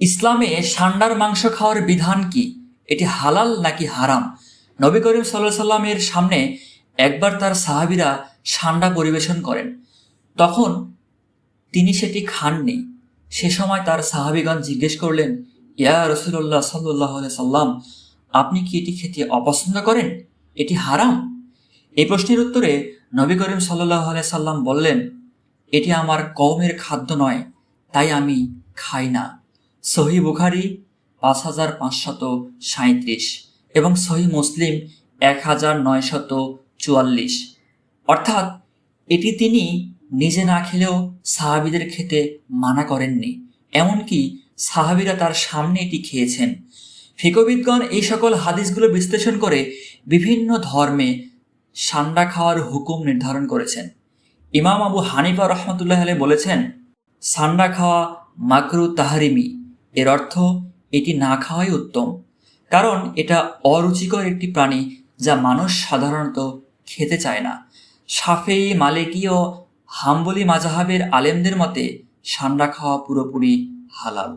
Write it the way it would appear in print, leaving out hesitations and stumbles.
ইসলামে ষান্ডার মাংস খাওয়ার বিধান কি? এটি হালাল নাকি হারাম? নবী করিম সাল্লাল্লাহু আলাইহি সাল্লামের সামনে একবার তার সাহাবীরা ষান্ডা পরিবেশন করেন। তখন তিনি সেটি খাননি। সে সময় তার সাহাবীগণ জিজ্ঞেস করলেন, ইয়া রাসূলুল্লাহ সাল্লাল্লাহু আলাইহি সাল্লাম, আপনি কি এটি খেতে অপছন্দ করেন? এটি হারাম? এই প্রশ্নের উত্তরে নবী করিম সাল্লাল্লাহু আলাইহি সাল্লাম বললেন, এটি আমার কওমের খাদ্য নয়, তাই আমি খাই না। সহিহ বুখারী ৫৫৩৭ এবং সহিহ মুসলিম ১৯৪৪। অর্থাৎ এটি তিনি নিজে না খেলেও সাহাবীদের খেতে মানা করেননি, এমনকি সাহাবীরা তার সামনে এটি খেয়েছেন। ফিকহবিদগণ এই সকল হাদিসগুলো বিশ্লেষণ করে বিভিন্ন ধর্মে ষান্ডা খাওয়ার হুকুম নির্ধারণ করেছেন। ইমাম আবু হানিফা রহমতুল্লাহ আলাইহি বলেছেন, ষান্ডা খাওয়া মাকরু তাহরিমি, এর অর্থ এটি না খাওয়াই উত্তম, কারণ এটা অরুচিকর একটি প্রাণী যা মানুষ সাধারণত খেতে চায় না। শাফেঈ, মালিকি ও হাম্বলি মাযহাবের আলেমদের মতে ষান্ডা খাওয়া পুরোপুরি হালাল।